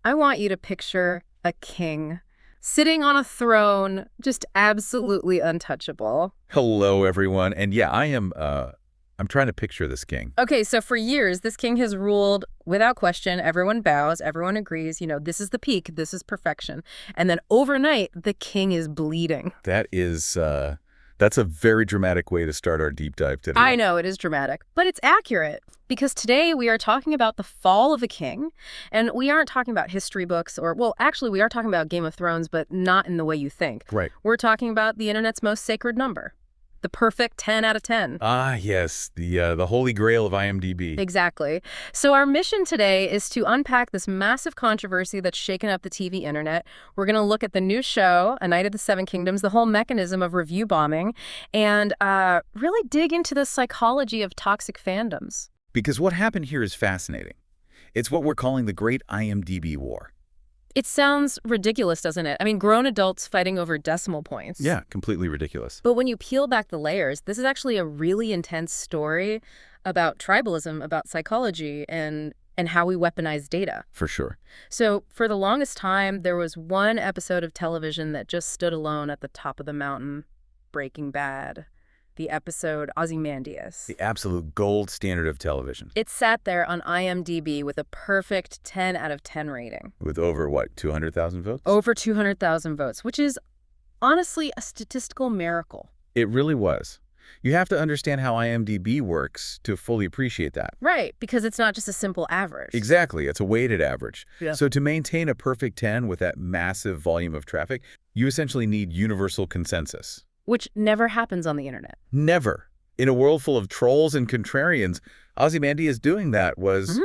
I want you to picture a king sitting on a throne, just absolutely untouchable. Hello, everyone. And yeah, I'm trying to picture this king. Okay, so for years, this king has ruled without question. Everyone bows, everyone agrees, this is the peak, this is perfection. And then overnight, the king is bleeding. That's a very dramatic way to start our deep dive today. I know, it is dramatic, but it's accurate. Because today we are talking about the fall of a king, and we aren't talking about history books actually we are talking about Game of Thrones, but not in the way you think. Right. We're talking about the internet's most sacred number. The perfect 10 out of 10. Ah, yes, the holy grail of IMDb. Exactly. So our mission today is to unpack this massive controversy that's shaken up the TV internet. We're going to look at the new show, A Night of the Seven Kingdoms, the whole mechanism of review bombing, and really dig into the psychology of toxic fandoms. Because what happened here is fascinating. It's what we're calling the Great IMDb War. It sounds ridiculous, doesn't it? I mean, grown adults fighting over decimal points. Yeah, completely ridiculous. But when you peel back the layers, this is actually a really intense story about tribalism, about psychology, and how we weaponize data. For sure. So for the longest time, there was one episode of television that just stood alone at the top of the mountain, Breaking Bad. The episode Ozymandias. The absolute gold standard of television. It sat there on IMDb with a perfect 10 out of 10 rating. With over, 200,000 votes? Over 200,000 votes, which is honestly a statistical miracle. It really was. You have to understand how IMDb works to fully appreciate that. Right, because it's not just a simple average. Exactly. It's a weighted average. Yeah. So to maintain a perfect 10 with that massive volume of traffic, you essentially need universal consensus. Which never happens on the internet. Never. In a world full of trolls and contrarians, Ozymandias doing that was,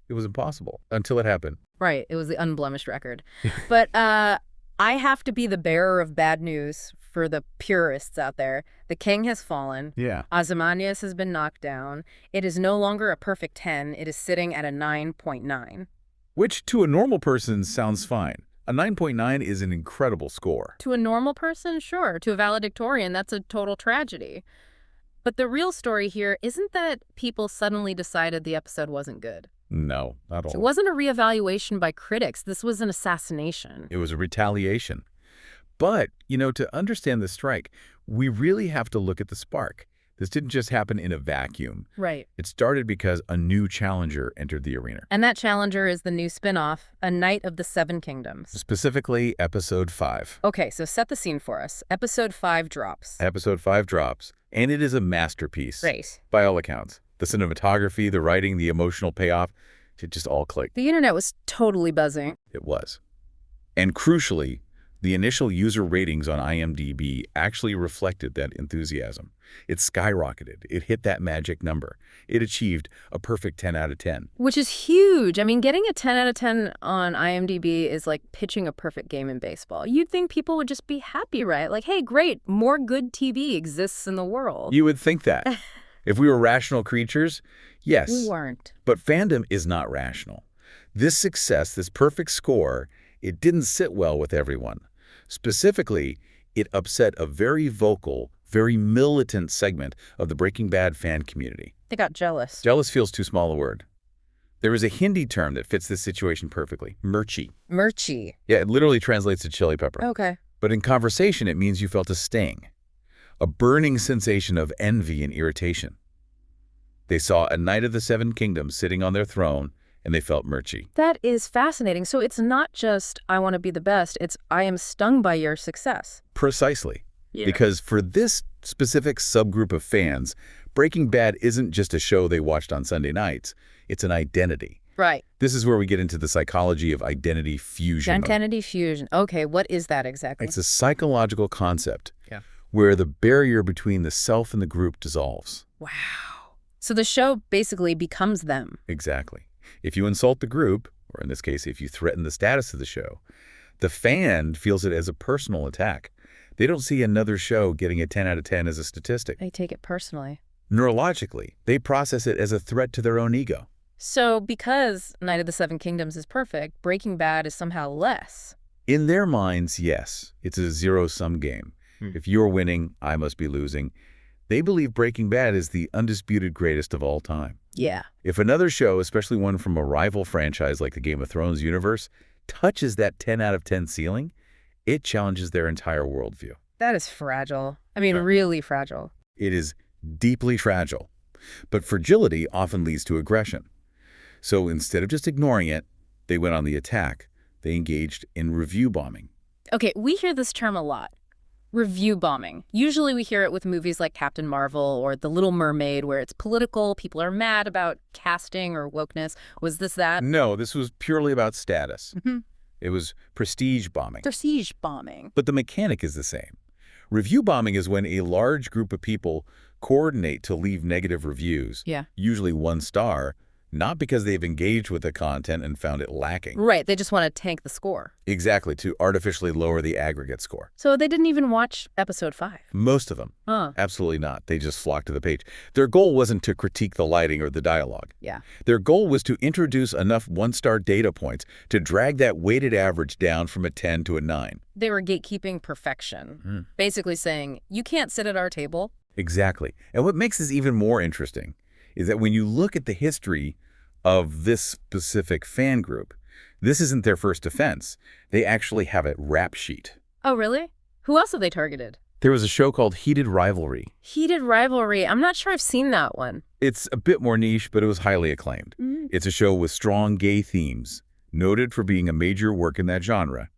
it was impossible until it happened. Right. It was the unblemished record. But I have to be the bearer of bad news for the purists out there. The king has fallen. Yeah. Ozymandias has been knocked down. It is no longer a perfect 10. It is sitting at a 9.9. Which to a normal person sounds fine. A 9.9 is an incredible score. To a normal person, sure. To a valedictorian, that's a total tragedy. But the real story here isn't that people suddenly decided the episode wasn't good. No, not at all. It wasn't a reevaluation by critics. This was an assassination. It was a retaliation. But, to understand the strike, we really have to look at the spark. This didn't just happen in a vacuum. Right. It started because a new challenger entered the arena. And that challenger is the new spin-off, A Night of the Seven Kingdoms. Specifically, Episode 5. Okay, so set the scene for us. Episode 5 drops. Episode 5 drops, and it is a masterpiece. Right. By all accounts. The cinematography, the writing, the emotional payoff, it just all clicked. The internet was totally buzzing. It was. And crucially, the initial user ratings on IMDb actually reflected that enthusiasm. It skyrocketed. It hit that magic number. It achieved a perfect 10 out of 10. Which is huge. I mean, getting a 10 out of 10 on IMDb is like pitching a perfect game in baseball. You'd think people would just be happy, right? Like, hey, great, more good TV exists in the world. You would think that. If we were rational creatures, yes. We weren't. But fandom is not rational. This success, this perfect score, it didn't sit well with everyone. Specifically, it upset a very vocal, very militant segment of the Breaking Bad fan community. They got jealous. Jealous feels too small a word. There is a Hindi term that fits this situation perfectly. Mirchi. Mirchi. Yeah, it literally translates to chili pepper. Okay. But in conversation, it means you felt a sting. A burning sensation of envy and irritation. They saw a Knight of the Seven Kingdoms sitting on their throne, and they felt mirchi. That is fascinating. So it's not just, I want to be the best. It's, I am stung by your success. Precisely. Yeah. Because for this specific subgroup of fans, Breaking Bad isn't just a show they watched on Sunday nights. It's an identity. Right. This is where we get into the psychology of identity fusion. Identity fusion. Okay, what is that exactly? It's a psychological concept where the barrier between the self and the group dissolves. Wow. So the show basically becomes them. Exactly. If you insult the group, or in this case, if you threaten the status of the show, the fan feels it as a personal attack. They don't see another show getting a 10 out of 10 as a statistic. They take it personally. Neurologically, they process it as a threat to their own ego. So because Night of the Seven Kingdoms is perfect, Breaking Bad is somehow less. In their minds, yes. It's a zero-sum game. If you're winning, I must be losing. They believe Breaking Bad is the undisputed greatest of all time. Yeah. If another show, especially one from a rival franchise like the Game of Thrones universe, touches that 10 out of 10 ceiling, it challenges their entire worldview. That is fragile. I mean, Right. really fragile. It is deeply fragile. But fragility often leads to aggression. So instead of just ignoring it, they went on the attack. They engaged in review bombing. Okay, we hear this term a lot. Review bombing. Usually we hear it with movies like Captain Marvel or The Little Mermaid, where it's political, people are mad about casting or wokeness. Was this that? No, this was purely about status. Mhm. It was prestige bombing. Prestige bombing. But the mechanic is the same. Review bombing is when a large group of people coordinate to leave negative reviews, Yeah. usually 1 star, not because they've engaged with the content and found it lacking. Right, they just want to tank the score. Exactly, to artificially lower the aggregate score. So they didn't even watch episode 5. Most of them. Huh. Absolutely not. They just flocked to the page. Their goal wasn't to critique the lighting or the dialogue. Yeah. Their goal was to introduce enough 1-star data points to drag that weighted average down from a 10 to a 9. They were gatekeeping perfection, basically saying, you can't sit at our table. Exactly. And what makes this even more interesting is that when you look at the history of this specific fan group, this isn't their first offense. They actually have a rap sheet. Oh, really? Who else have they targeted? There was a show called Heated Rivalry. Heated Rivalry. I'm not sure I've seen that one. It's a bit more niche, but it was highly acclaimed. It's a show with strong gay themes, noted for being a major work in that genre,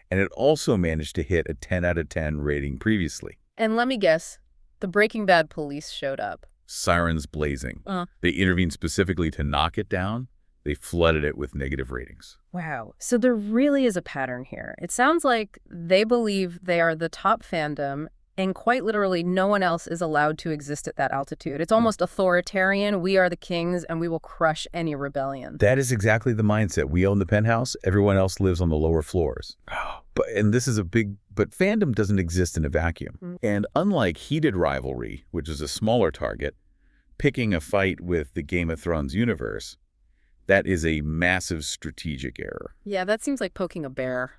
and it also managed to hit a 10 out of 10 rating previously. And let me guess, the Breaking Bad police showed up. Sirens blazing. They intervened specifically to knock it down. They flooded it with negative ratings. Wow. So there really is a pattern here. It sounds like they believe they are the top fandom, and quite literally no one else is allowed to exist at that altitude. It's almost authoritarian. We are the kings, and we will crush any rebellion. That is exactly the mindset. We own the penthouse. Everyone else lives on the lower floors. And this is but fandom doesn't exist in a vacuum. And unlike Heated Rivalry, which is a smaller target, picking a fight with the Game of Thrones universe, that is a massive strategic error. Yeah, that seems like poking a bear.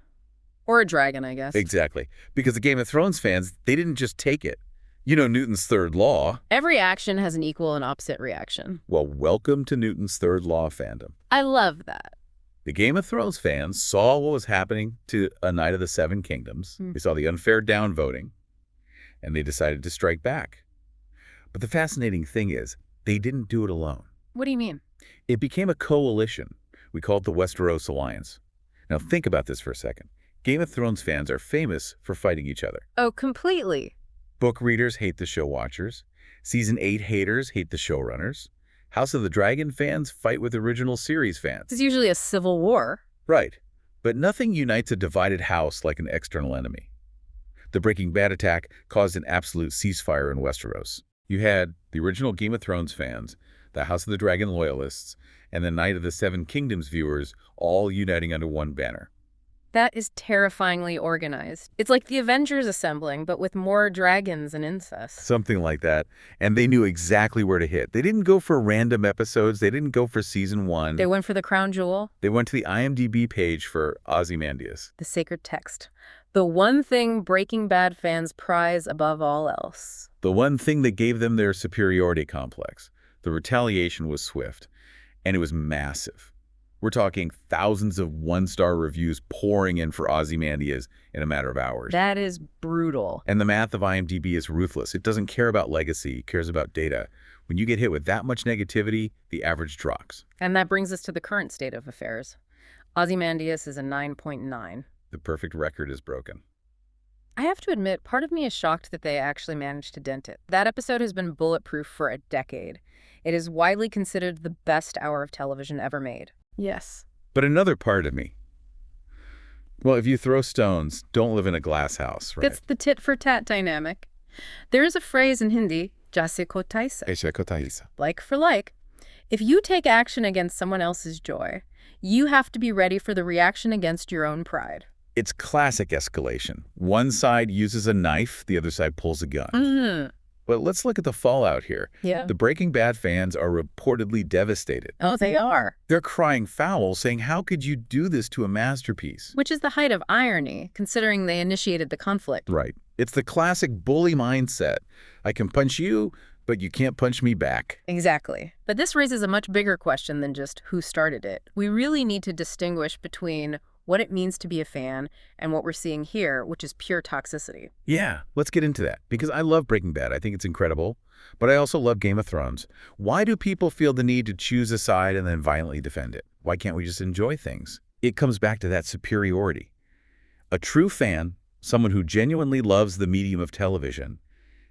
Or a dragon, I guess. Exactly. Because the Game of Thrones fans, they didn't just take it. You know Newton's third law. Every action has an equal and opposite reaction. Well, welcome to Newton's third law fandom. I love that. The Game of Thrones fans saw what was happening to A Knight of the Seven Kingdoms. They saw the unfair downvoting, and they decided to strike back. But the fascinating thing is, they didn't do it alone. What do you mean? It became a coalition. We call it the Westeros Alliance. Now think about this for a second. Game of Thrones fans are famous for fighting each other. Oh, completely. Book readers hate the show watchers. Season 8 haters hate the showrunners. House of the Dragon fans fight with original series fans. It's usually a civil war. Right. But nothing unites a divided house like an external enemy. The Breaking Bad attack caused an absolute ceasefire in Westeros. You had the original Game of Thrones fans, the House of the Dragon loyalists, and the Knight of the Seven Kingdoms viewers all uniting under one banner. That is terrifyingly organized. It's like the Avengers assembling, but with more dragons and incest. Something like that. And they knew exactly where to hit. They didn't go for random episodes. They didn't go for season 1. They went for the crown jewel, They went to the IMDb page for Ozymandias. the sacred text. The one thing Breaking Bad fans prize above all else. The one thing that gave them their superiority complex. The retaliation was swift, and it was massive. We're talking thousands of 1-star reviews pouring in for Ozymandias in a matter of hours. That is brutal. And the math of IMDb is ruthless. It doesn't care about legacy, it cares about data. When you get hit with that much negativity, the average drops. And that brings us to the current state of affairs. Ozymandias is a 9.9. The perfect record is broken. I have to admit, part of me is shocked that they actually managed to dent it. That episode has been bulletproof for a decade. It is widely considered the best hour of television ever made. Yes. But another part of me, well, if you throw stones, don't live in a glass house, right? That's the tit-for-tat dynamic. There is a phrase in Hindi, jaise ko taisa, like for like. If you take action against someone else's joy, you have to be ready for the reaction against your own pride. It's classic escalation. One side uses a knife, the other side pulls a gun. But let's look at the fallout here. Yeah. The Breaking Bad fans are reportedly devastated. Oh, they are. They're crying foul, saying, how could you do this to a masterpiece? Which is the height of irony, considering they initiated the conflict. Right. It's the classic bully mindset. I can punch you, but you can't punch me back. Exactly. But this raises a much bigger question than just who started it. We really need to distinguish between what it means to be a fan, and what we're seeing here, which is pure toxicity. Yeah, let's get into that, because I love Breaking Bad. I think it's incredible, but I also love Game of Thrones. Why do people feel the need to choose a side and then violently defend it? Why can't we just enjoy things? It comes back to that superiority. A true fan, someone who genuinely loves the medium of television,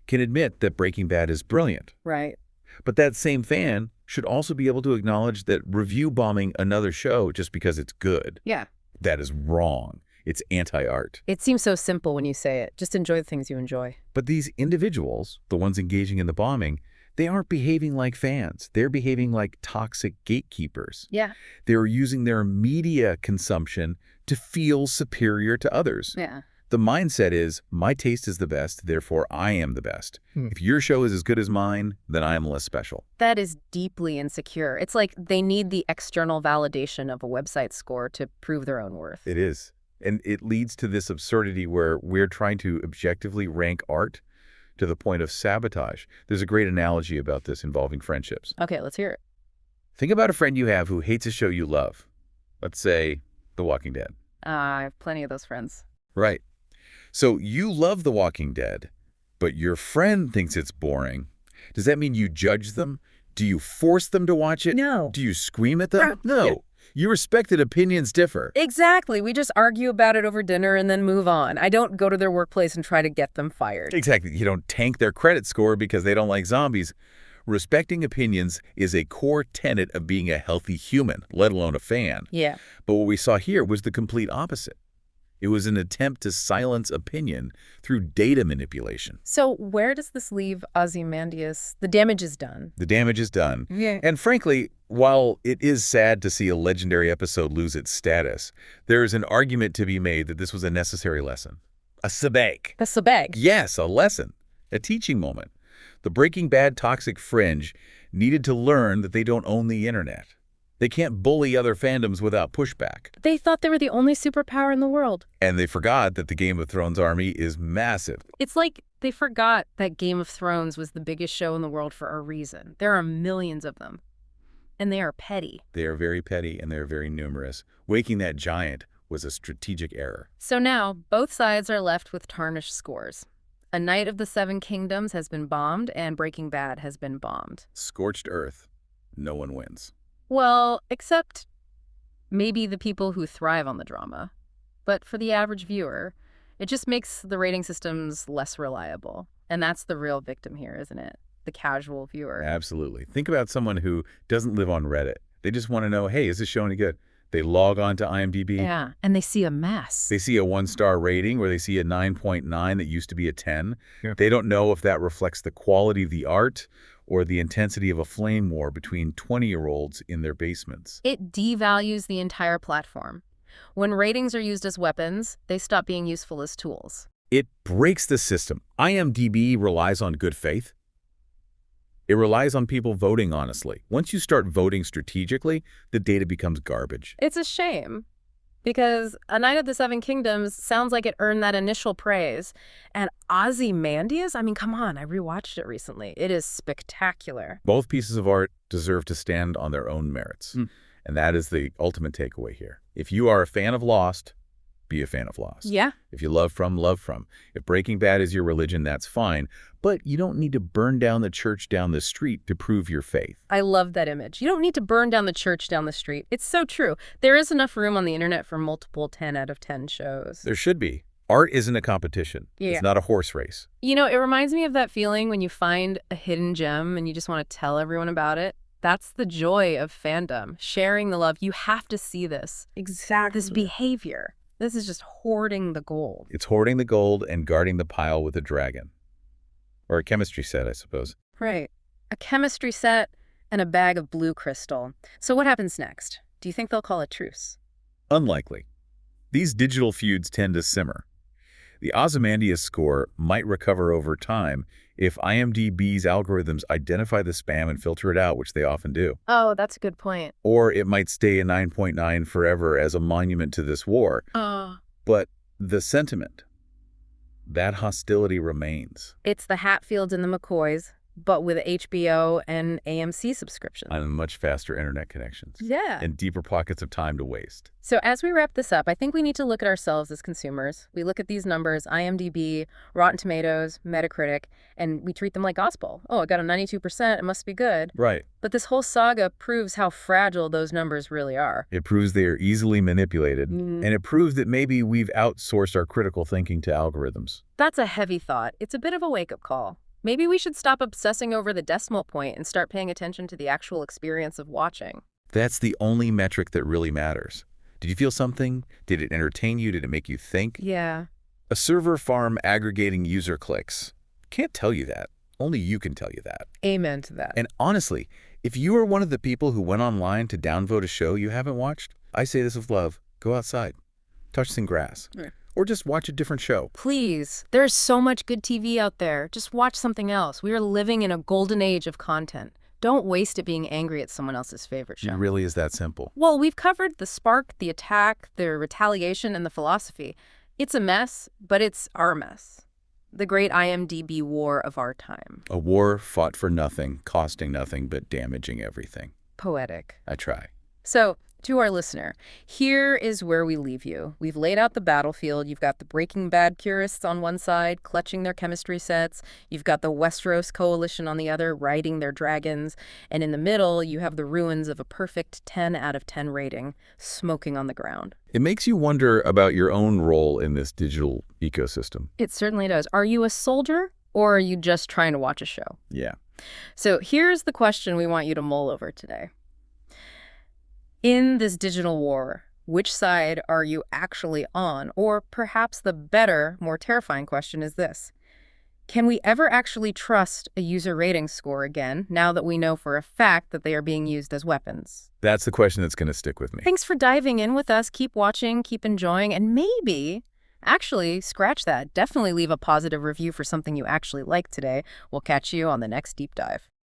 can admit that Breaking Bad is brilliant. Right. But that same fan should also be able to acknowledge that review bombing another show just because it's good, Yeah. that is wrong. It's anti-art. It seems so simple when you say it. Just enjoy the things you enjoy. But these individuals, the ones engaging in the bombing, they aren't behaving like fans. They're behaving like toxic gatekeepers. Yeah. They're using their media consumption to feel superior to others. Yeah. The mindset is, my taste is the best, therefore I am the best. If your show is as good as mine, then I am less special. That is deeply insecure. It's like they need the external validation of a website score to prove their own worth. It is. And it leads to this absurdity where we're trying to objectively rank art to the point of sabotage. There's a great analogy about this involving friendships. Okay, let's hear it. Think about a friend you have who hates a show you love. Let's say The Walking Dead. I have plenty of those friends. Right. So you love The Walking Dead, but your friend thinks it's boring. Does that mean you judge them? Do you force them to watch it? No. Do you scream at them? No. You respect that opinions differ. Exactly. We just argue about it over dinner and then move on. I don't go to their workplace and try to get them fired. Exactly. You don't tank their credit score because they don't like zombies. Respecting opinions is a core tenet of being a healthy human, let alone a fan. Yeah. But what we saw here was the complete opposite. It was an attempt to silence opinion through data manipulation. So where does this leave Ozymandias? The damage is done. The damage is done. Yeah. And frankly, while it is sad to see a legendary episode lose its status, there is an argument to be made that this was a necessary lesson. A sabak. That's the bag. Yes, a lesson. A teaching moment. The Breaking Bad toxic fringe needed to learn that they don't own the internet. They can't bully other fandoms without pushback. They thought they were the only superpower in the world. And they forgot that the Game of Thrones army is massive. It's like they forgot that Game of Thrones was the biggest show in the world for a reason. There are millions of them. And they are petty. They are very petty and they are very numerous. Waking that giant was a strategic error. So now, both sides are left with tarnished scores. A Night of the Seven Kingdoms has been bombed, and Breaking Bad has been bombed. Scorched earth. No one wins. Well, except maybe the people who thrive on the drama. But for the average viewer, it just makes the rating systems less reliable. And that's the real victim here, isn't it? The casual viewer. Absolutely. Think about someone who doesn't live on Reddit. They just want to know, hey, is this show any good? They log on to IMDb. Yeah, and they see a mess. They see a 1-star rating or they see a 9.9 that used to be a 10. Yeah. They don't know if that reflects the quality of the art or the intensity of a flame war between 20-year-olds in their basements. It devalues the entire platform. When ratings are used as weapons, they stop being useful as tools. It breaks the system. IMDb relies on good faith. It relies on people voting honestly. Once you start voting strategically, the data becomes garbage. It's a shame, because A Night of the Seven Kingdoms sounds like it earned that initial praise. And Ozymandias, I mean, come on, I rewatched it recently. It is spectacular. Both pieces of art deserve to stand on their own merits. And that is the ultimate takeaway here. If you are a fan of Lost, be a fan of Lost. Yeah. If you love From, love From. If Breaking Bad is your religion, that's fine. But you don't need to burn down the church down the street to prove your faith. I love that image. You don't need to burn down the church down the street. It's so true. There is enough room on the internet for multiple 10 out of 10 shows. There should be. Art isn't a competition. Yeah. It's not a horse race. You know, it reminds me of that feeling when you find a hidden gem and you just want to tell everyone about it. That's the joy of fandom, sharing the love. You have to see this. Exactly. This behavior. This is just hoarding the gold. It's hoarding the gold and guarding the pile with a dragon. Or a chemistry set, I suppose. Right. A chemistry set and a bag of blue crystal. So what happens next? Do you think they'll call a truce? Unlikely. These digital feuds tend to simmer. The Ozymandias score might recover over time if IMDb's algorithms identify the spam and filter it out, which they often do. Oh, that's a good point. Or it might stay a 9.9 forever as a monument to this war. But the sentiment, that hostility remains. It's the Hatfields and the McCoys. but with HBO and AMC subscriptions. On much faster internet connections. Yeah. And deeper pockets of time to waste. So as we wrap this up, I think we need to look at ourselves as consumers. We look at these numbers, IMDb, Rotten Tomatoes, Metacritic, and we treat them like gospel. Oh, it got a 92%, it must be good. Right. But this whole saga proves how fragile those numbers really are. It proves they are easily manipulated, and it proves that maybe we've outsourced our critical thinking to algorithms. That's a heavy thought. It's a bit of a wake-up call. Maybe we should stop obsessing over the decimal point and start paying attention to the actual experience of watching. That's the only metric that really matters. Did you feel something? Did it entertain you? Did it make you think? Yeah. A server farm aggregating user clicks. Can't tell you that. Only you can tell you that. Amen to that. And honestly, if you are one of the people who went online to downvote a show you haven't watched, I say this with love. Go outside. Touch some grass. Yeah. Or just watch a different show. Please, there's so much good TV out there. Just watch something else. We are living in a golden age of content. Don't waste it being angry at someone else's favorite show. It really is that simple. Well, we've covered the spark, the attack, the retaliation, and the philosophy. It's a mess, but it's our mess. The great IMDb war of our time. A war fought for nothing, costing nothing, but damaging everything. Poetic. I try. So, to our listener, here is where we leave you. We've laid out the battlefield. You've got the Breaking Bad purists on one side, clutching their chemistry sets. You've got the Westeros coalition on the other, riding their dragons. And in the middle, you have the ruins of a perfect 10 out of 10 rating, smoking on the ground. It makes you wonder about your own role in this digital ecosystem. It certainly does. Are you a soldier, or are you just trying to watch a show? Yeah. So here's the question we want you to mull over today. In this digital war, which side are you actually on? Or perhaps the better, more terrifying question is this. Can we ever actually trust a user rating score again, now that we know for a fact that they are being used as weapons? That's the question that's going to stick with me. Thanks for diving in with us. Keep watching, keep enjoying, and maybe, actually, scratch that. Definitely leave a positive review for something you actually liked today. We'll catch you on the next deep dive.